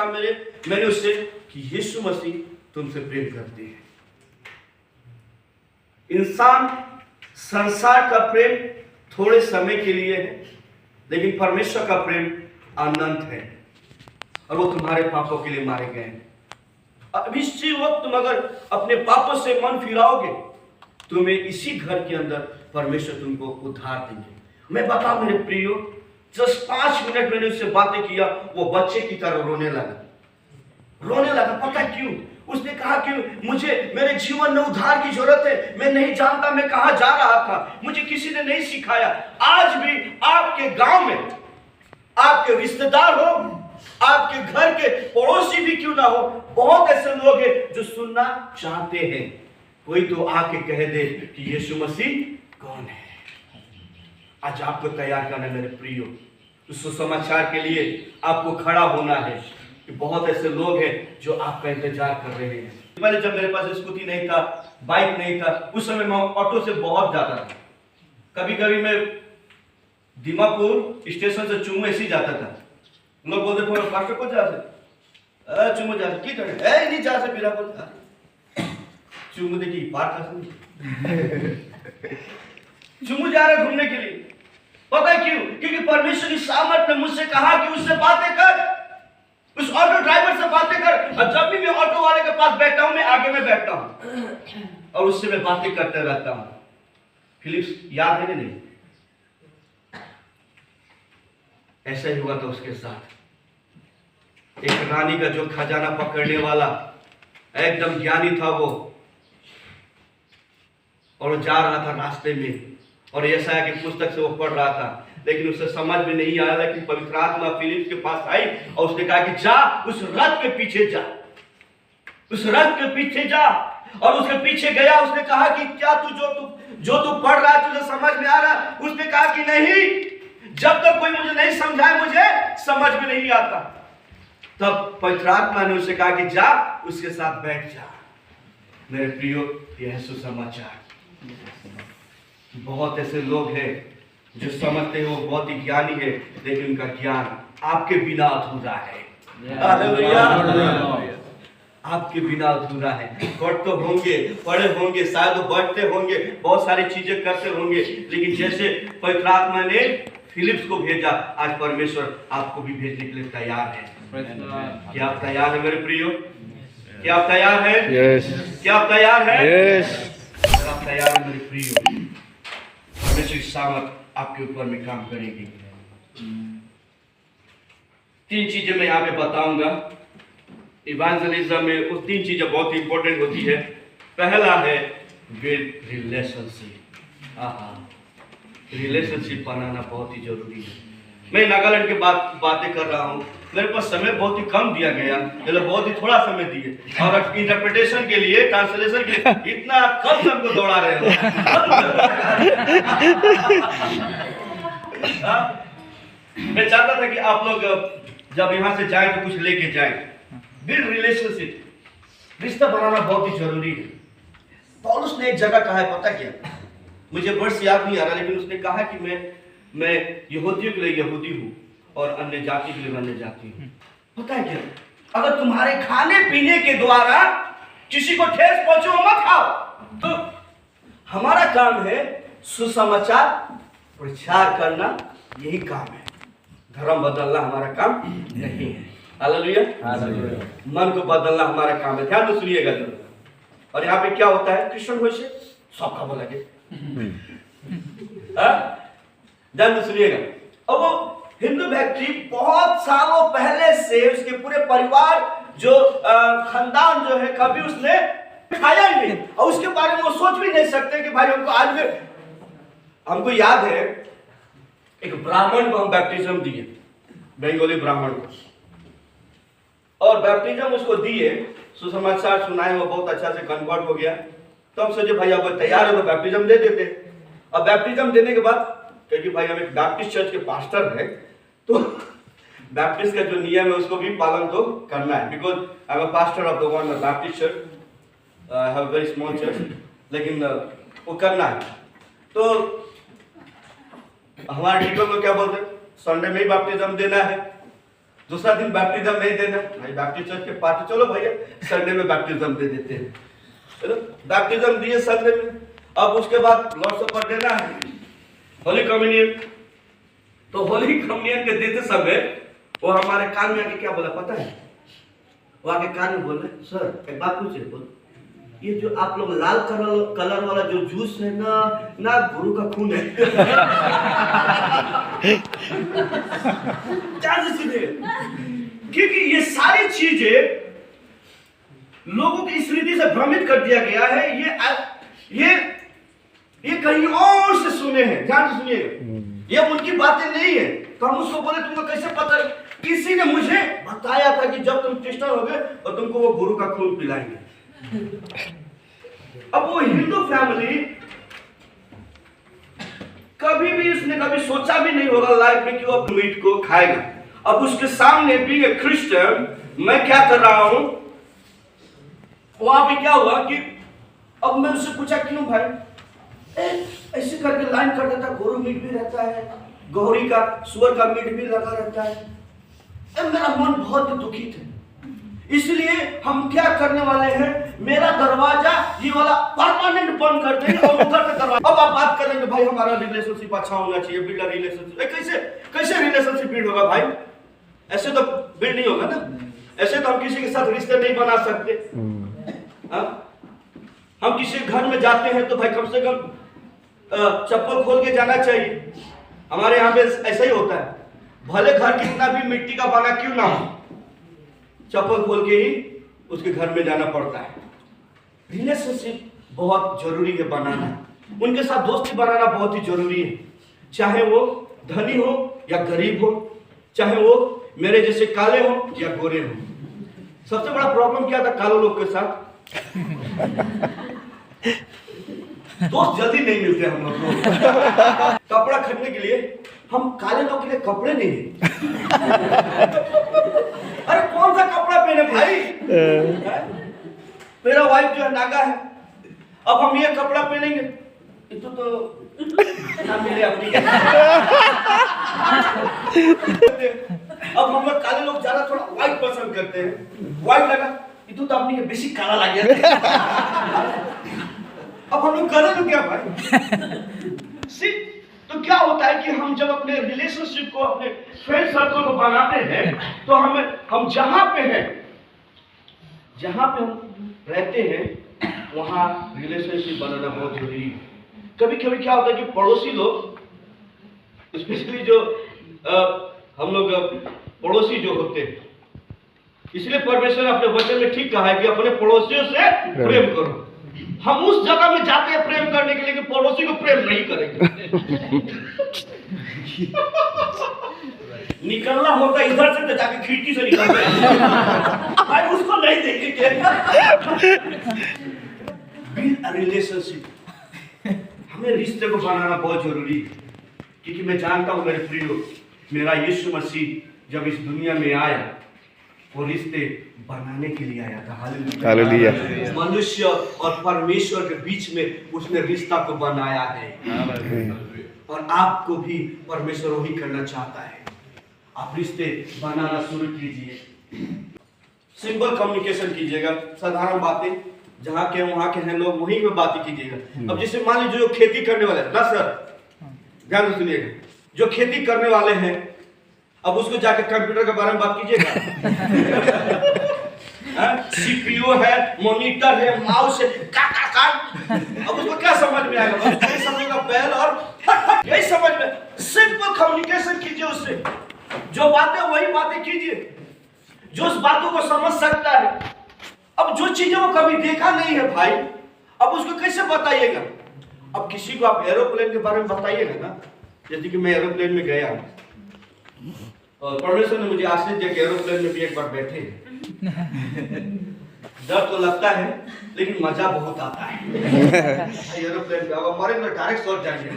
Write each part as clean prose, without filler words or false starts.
मैंने उससे कि यीशु मसीह तुमसे प्रेम करते हैं। इंसान संसार का प्रेम थोड़े समय के लिए है, लेकिन परमेश्वर का प्रेम अनंत है और वो तुम्हारे पापों के लिए मारे गए हैं। अब इसी वक्त तुम अगर अपने पापों से मन फिराओगे, तुम्हें इसी घर के अंदर परमेश्वर तुमको उद्धार देंगे। मैं बताऊं मेरे प्रियो, जस्ट 5 मिनट मैंने उससे बातें किया, वो बच्चे की तरह रोने लगा। पता क्यों? उसने कहा कि मुझे मेरे जीवन में उद्धार की जरूरत है, मैं नहीं जानता मैं कहां जा रहा था, मुझे किसी ने नहीं सिखाया। आज भी आपके गांव में आपके रिश्तेदार हो, आपके घर के पड़ोसी भी क्यों ना हो, बहुत ऐसे लोग हैं जो सुनना चाहते हैं। कोई तो आके कह दे कि यीशु मसीह कौन है। आज आपको तैयार करना मेरे प्रियो, उस सुसमाचार के लिए आपको खड़ा होना है कि बहुत ऐसे लोग हैं जो आपका इंतजार कर रहे हैं। पहले जब मेरे पास स्कूटी नहीं था, बाइक नहीं था, उस समय मैं ऑटो से बहुत जाता था। कभी कभी मैं दीमापुर स्टेशन से चुमू ऐसे ही जाता था। लोग बोलते थे पास्टर को जा से चुमू जा से, की करे नहीं जा से पीरा बोल चुमू देखी बात चुमू जा रहे घूमने के लिए। पता है क्यों? क्योंकि परमेश्वर की सामर्थ ने मुझसे कहा कि उससे बातें कर, उस ऑटो ड्राइवर से बातें कर। और जब भी मैं ऑटो वाले के पास बैठता हूं, मैं आगे में बैठता हूं और उससे मैं बातें करते रहता हूं। फिलिप्स याद है नहीं? ऐसा ही हुआ था उसके साथ। एक रानी का जो खजाना पकड़ने वाला एकदम ज्ञानी था वो, और वो जा रहा था रास्ते में और यशायाह की पुस्तक से वो पढ़ रहा था, लेकिन उसे समझ में नहीं आया। लेकिन पवित्र आत्मा फिलिप्स के पास आई और उसने कहा कि जा उस रथ के पीछे जा, उस रथ के पीछे जा। और उसके पीछे गया। उसने कहा कि क्या तू जो तू पढ़ रहा है तुझे समझ में आ रहा है? उसने कहा कि नहीं, जब तक कोई मुझे नहीं समझाए मुझे समझ में नहीं आता। तब पवित्र आत्मा ने उसे कहा कि जा उसके साथ बैठ जा। मेरे प्रियो, यह सुसमाचार। बहुत ऐसे लोग हैं जो समझते हैं वो बहुत ही ज्ञानी है, लेकिन उनका ज्ञान आपके बिना अधूरा है। हालेलुया, आपके बिना अधूरा है। पढ़ते होंगे, पढ़े होंगे, शायद बढ़ते होंगे, बहुत सारी चीजें करते होंगे, लेकिन जैसे पवित्र आत्मा ने फिलिप्स को भेजा, आज परमेश्वर आपको भी भेजने के लिए तैयार है। क्या आप तैयार है मेरे प्रियो? क्या आप तैयार है? क्या आप तैयार है? अगर आप तैयार है मेरे प्रियो, परमेश्वर की सामर्थ आपके ऊपर में काम करेगी। 3 चीजें मैं यहाँ पे बताऊंगा। इवेंजलिज्म में वो 3 चीजें बहुत ही इंपॉर्टेंट होती है। पहला है विद रिलेशनशिप बनाना बहुत ही जरूरी है। मैं नागालैंड की बातें कर रहा हूँ। मेरे पास समय बहुत ही कम दिया गया, बहुत ही थोड़ा समय दिए, और इंटरप्रिटेशन के लिए, ट्रांसलेशन के लिए इतना कम हमको दौड़ा रहे हो। मैं चाहता था कि आप लोग जब यहाँ से जाएं तो कुछ लेके जाएं। बिल्ड रिलेशनशिप, रिश्ता बनाना बहुत ही जरूरी है। पौलुस ने एक जगह कहा है, पता क्या, मुझे वर्ष याद नहीं आ रहा, लेकिन उसने कहा कि मैं यहूदियों के लिए यहूदी हूँ और अन्य जाति के लिए अन्य जाति हूँ। पता है क्या, अगर तुम्हारे खाने पीने के द्वारा किसी को ठेस पहुंचे मत खाओ। तो हमारा काम है सुसमाचार प्रचार करना, यही काम है। धर्म बदलना हमारा काम नहीं है। हालेलुया, मन को बदलना हमारा काम है। ध्यान से सुनिएगा जरूर। और यहाँ पे क्या होता है, क्रिश्चियन हो से सबका बोला के ध्यान से सुनिएगा। अब वो हिंदू व्यक्ति बहुत सालों पहले से उसके पूरे परिवार जो खानदान जो है कभी उसने खाया ही नहीं, और उसके बारे में वो सोच भी नहीं सकते कि भाई हमको आज में, हमको याद है एक ब्राह्मण को हम बैप्टिज्म दिए, बंगाली ब्राह्मण को, और बैप्टिज्म उसको दिए, सुसमाचार सुनाए, वो बहुत अच्छा से कन्वर्ट हो गया। तो हम सोचे भाई अब तैयार है तो बैप्टिज्म दे देते। अब बैप्टिज्म देने के बाद, क्योंकि भाई हम एक बैप्टिस्ट चर्च के पास्टर हैं, तो बैप्टिस्ट का जो नियम है उसको भी पालन तो करना है। Because I am a pastor of the one Baptist church, I have very small church, लेकिन वो करना है। तो हमारे टीचर को क्या बोलते हैं, संडे में ही बैप्टिज्म देना है। दूसरा दिन बैप्टिज्म नहीं देना, भाई बैप्टिस्ट चर्च के पार्टी, चलो भैया संडे में बैप्टिज्म दे देते हैं। चलो बैप्टिज्म दिए संडे में। अब उसके बाद लॉर्ड सपर देना है, होली कम्युनियन। तो होली कम्युनियन के देते समय वो हमारे कान में आके क्या बोला पता है? वो आके कान में बोले, सर एक बात पूछे, बोल ये जो आप लोग लाल कलर वाला जो जूस है ना गुरु का खून है। क्योंकि ये सारी चीजें लोगों की इस रीति से भ्रमित कर दिया गया है। ये कहीं और से सुने हैं, ध्यान से सुनिएगा, ये उनकी बातें नहीं है। तो हम उसको बोले तुमको कैसे पता? किसी ने मुझे बताया था कि जब तुम क्रिश्चियन हो गए और तुमको वो गुरु का खून पिलाएंगे। अब वो हिंदू फैमिली कभी भी उसने कभी सोचा भी नहीं होगा लाइफ में कि वो मीट को खाएगा। अब उसके सामने भी एक क्रिश्चियन मैं क्या कर रहा हूं, वहां पे क्या हुआ कि अब मैं उससे पूछा क्यों भाई ऐसे करके लाइन कर देता, गोरू मीट भी रहता है, गौरी का सुअर का मीट भी लगा रहता है। मेरा मन बहुत दुखी था, इसलिए हम क्या करने वाले हैं, मेरा दरवाजा ये वाला परमानेंट बंद कर देंगे और उधर से दरवाजा। अब आप बात करेंगे भाई हमारा रिलेशनशिप अच्छा होना चाहिए, बिल्ड रिलेशनशिप। कैसे रिलेशनशिप बिल्ड होगा भाई? ऐसे तो बिल्ड नहीं होगा ना। ऐसे तो हम किसी के साथ रिश्ते नहीं बना सकते। हम किसी घर में जाते हैं तो भाई कम से कम चप्पल खोल के जाना चाहिए। हमारे यहाँ पे ऐसा ही होता है, भले घर कितना भी मिट्टी का बना क्यों ना हो, चप्पल खोल के ही उसके घर में जाना पड़ता है। रिलेशनशिप बहुत जरूरी है बनाना, उनके साथ दोस्ती बनाना बहुत ही जरूरी है, चाहे वो धनी हो या गरीब हो, चाहे वो मेरे जैसे काले हो या गोरे हो। सबसे बड़ा प्रॉब्लम क्या था काले लोग के साथ? दोस्त जल्दी नहीं मिलते हम लोग को। कपड़ा खरीदने के लिए हम काले लोग के लिए कपड़े नहीं है। अरे कौन सा कपड़ा पहने भाई? मेरा वाइफ जो है नागा है, अब हम ये कपड़ा पहनेंगे तो ना मिले अपनी। अब हम लोग काले लोग ज्यादा थोड़ा व्हाइट पसंद करते हैं, व्हाइट लगा तो अपनी के बेसिक काला लग गया। अब हम लोग करें तो क्या भाई? तो क्या होता है कि हम जब अपने रिलेशनशिप को, अपने फ्रेंड सर्कल को बनाते हैं तो हम जहां पे हम रहते हैं वहां रिलेशनशिप बनाना बहुत जरूरी है। कभी कभी क्या होता है कि पड़ोसी लोग, स्पेशली जो हम लोग पड़ोसी जो होते हैं, इसलिए परमेश्वर ने अपने वचन में ठीक कहा है कि अपने पड़ोसियों से प्रेम करो। हम उस जगह में जाते हैं प्रेम करने के लिए कि पड़ोसी को प्रेम नहीं करेंगे। निकलना होता इधर से तो जाके खिड़की से निकलते हैं, भाई उसको नहीं देखेंगे। रिलेशनशिप, हमें रिश्ते को बनाना बहुत जरूरी है, क्योंकि मैं जानता हूं मेरे प्रियो, मेरा यीशु मसीह जब इस दुनिया में आया वो रिश्ते बनाने के लिए आया था। हालेलुया। मनुष्य और परमेश्वर के बीच में उसने रिश्ता को बनाया है, और आपको भी परमेश्वर वही करना चाहता है। आप रिश्ते बनाना शुरू कीजिए, सिंपल कम्युनिकेशन कीजिएगा, साधारण बातें जहाँ के वहाँ के हैं लोग वहीं पे बातें कीजिएगा। अब जैसे मान लीजिए जो खेती करने वाले हैं ना, सर ध्यान से सुनिएगा, जो खेती करने वाले हैं अब उसको जाके कंप्यूटर के बारे में बात कीजिएगा। सीपीयू है, मॉनिटर है, माउस है, अब उसको क्या समझ में आएगा? यही समझेगा बैल और यही समझ में। सिंपल कम्युनिकेशन कीजिए उससे, जो बातें वही बातें कीजिए जो उस बातों को समझ सकता है। अब जो चीजें वो कभी देखा नहीं है भाई, अब उसको कैसे बताइएगा? अब किसी को आप एरोप्लेन के बारे में बताइएगा ना, जैसे कि मैं एरोप्लेन में गया और परमेश्वर ने मुझे आशीष दिया कि एरोप्लेन में भी एक बार बैठे। डर तो लगता है लेकिन मजा बहुत आता है। एरोप्लेन पे अब हमारे में डायरेक्ट शॉट जाएंगे,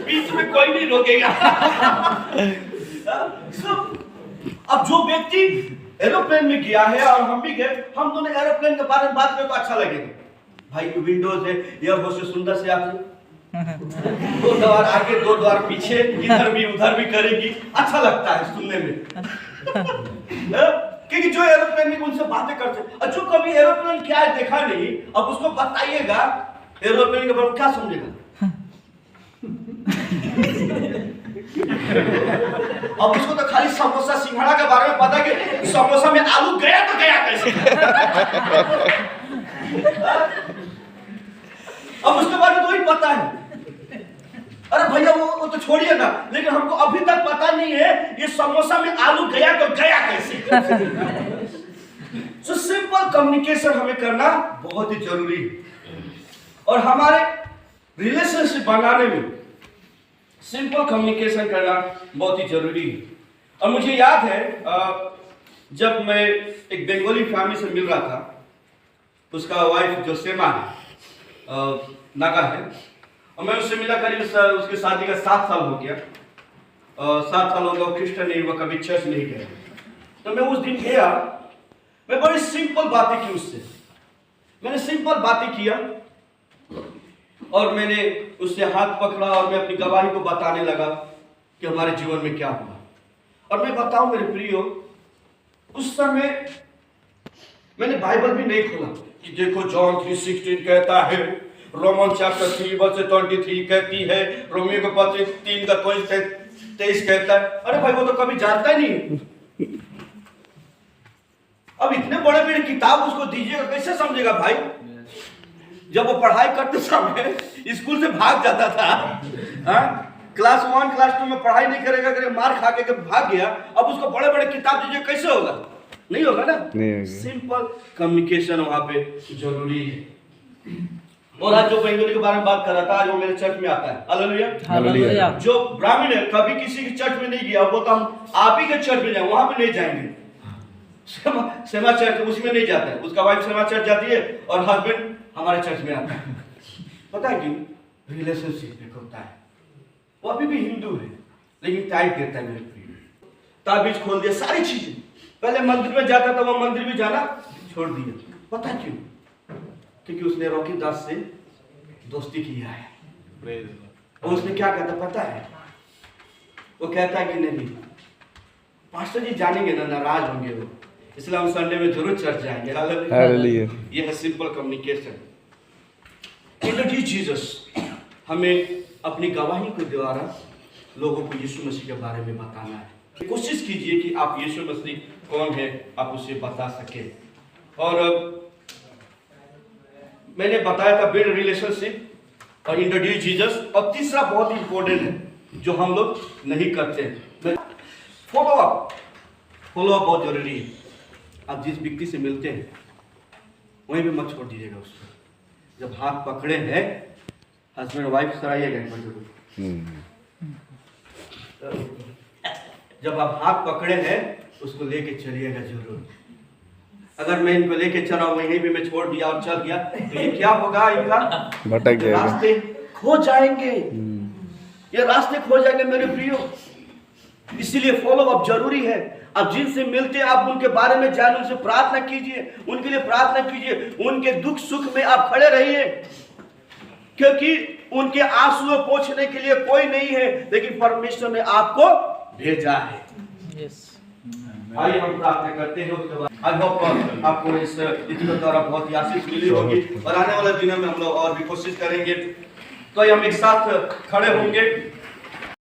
बीच में कोई नहीं रोकेगा। अब जो व्यक्ति एरोप्लेन में गया है और हम भी गए, हम दोनों एरोप्लेन के बारे में बात करें तो अच्छा लगेगा। भाई विंडोज है, एयर होस्टेस सुंदर से आती, दो द्वार आगे दो द्वार पीछे, इधर भी उधर भी करेगी, अच्छा लगता है सुनने में। क्योंकि जो एरोप्लेन में उनसे बातें करते, और जो कभी एरोप्लेन क्या है देखा नहीं, अब उसको बताइएगा एरोप्लेन के बारे में क्या समझेगा। अब उसको तो खाली समोसा सिंघाड़ा के बारे में पता है कि समोसा में आलू गया तो गया कैसे। अब उसके बारे में तो ही पता है। अरे भैया वो तो छोड़िए ना, लेकिन हमको अभी तक पता नहीं है ये समोसा में आलू गया तो गया कैसे। सो सिंपल कम्युनिकेशन हमें करना बहुत ही जरूरी है, और हमारे रिलेशनशिप बनाने में सिंपल कम्युनिकेशन करना बहुत ही जरूरी है। और मुझे याद है जब मैं एक बंगाली फैमिली से मिल रहा था, उसका वाइफ जो सेमा नागा है, और मैं उससे मिला करीब उसकी शादी का 7 साल हो गया। 7 साल हो गया, वो क्रिश्चियन नहीं हुआ, कभी चर्च नहीं गया। तो मैं उस दिन गया, मैं बड़ी सिंपल बातें की उससे, मैंने सिंपल बातें किया, और मैंने उससे हाथ पकड़ा और मैं अपनी गवाही को बताने लगा कि हमारे जीवन में क्या हुआ। और मैं बताऊं मेरे प्रियो, उस समय मैंने बाइबल भी नहीं खोला कि देखो जॉन 3:16 कहता है, रोमन चैप्टर 3:23 कहती है, रोमियो के पत्र 3:23 कहता है। अरे भाई वो तो कभी जानता ही नहीं। अब इतने बड़े बड़े किताब उसको दीजिएगा, कैसे समझेगा भाई। जब वो पढ़ाई करते समय स्कूल से भाग जाता था, क्लास 1 क्लास 2 में पढ़ाई नहीं करेगा, करे मार खा के भाग गया, अब उसको बड़े बड़े किताब दीजिए, कैसे होगा, नहीं होगा ना। सिंपल कम्युनिकेशन वहां पे जरूरी है। और आज जो बंगाली के बारे में बात कर रहा था, आज वो मेरे चर्च में आता है। हालेलुया। जो ब्राह्मण है कभी किसी के चर्च में नहीं गया, वो तो हम आप ही के चर्च में जाए, वहां पे नहीं जाएंगे। सेमा चर्च उसी में नहीं जाता है, उसका वाइफ सेमा चर्च जाती है और हस्बैंड हमारे चर्च में आता है। पता है क्यों? रिलेशनशिप एक होता है। वो अभी भी हिंदू है, लेकिन टाइट देता है मेरे प्रिय, ताबीज खोल दिया, सारी चीजें। पहले मंदिर में जाता था, वो मंदिर भी जाना छोड़ दिया। पता क्यों? क्योंकि उसने रॉकी दास से दोस्ती किया है। और उसने क्या कहता पता है? वो कहता है कि नहीं पास्टर जी जानेंगे ना, नाराज होंगे वो, इसलिए हम संडे में जरूर चर्च जाएंगे। हालेलुया। ये है सिंपल कम्युनिकेशन। इंट्रोड्यूस जीसस, हमें अपनी गवाही के द्वारा लोगों को यीशु मसीह के बारे में बताना है। कोशिश कीजिए कि आप यीशु मसीह कौन है आप उसे बता सके। और मैंने बताया था बिल्ड रिलेशनशिप और इंट्रोड्यूस जीसस, और तीसरा बहुत इंपॉर्टेंट है जो हम लोग नहीं करते हैं, फॉलो अप। फॉलो अप बहुत जरूरी है। आप जिस व्यक्ति से मिलते हैं वहीं पे मत छोड़ दीजिएगा उसको। जब हाथ पकड़े हैं, हस्बैंड वाइफ सराइएगा जब आप हाथ पकड़े हैं उसको लेके चलिएगा जरूर। अगर मैं इनको लेके चला वहीं भी मैं छोड़ दिया और चल गया तो ये क्या होगा, इनका भटक जाएगा, रास्ते खो जाएंगे, ये रास्ते खो जाएंगे मेरे प्रियो। इसीलिए फॉलो अप जरूरी है। आप जिनसे मिलते हैं आप उनके बारे में जाने, उनसे प्रार्थना कीजिए, उनके लिए प्रार्थना कीजिए, उनके दुख सुख में आप खड़े रहिए, क्योंकि उनके आंसू पोंछने के लिए कोई नहीं है, लेकिन परमेश्वर ने आपको भेजा है। आइए हम प्रार्थना करते हैं, उसके बाद आई होप आपको इस वीडियो द्वारा बहुत ही आशीष मिली होगी, और आने वाले दिनों में हम लोग और भी कोशिश करेंगे। तो हम एक साथ खड़े होंगे।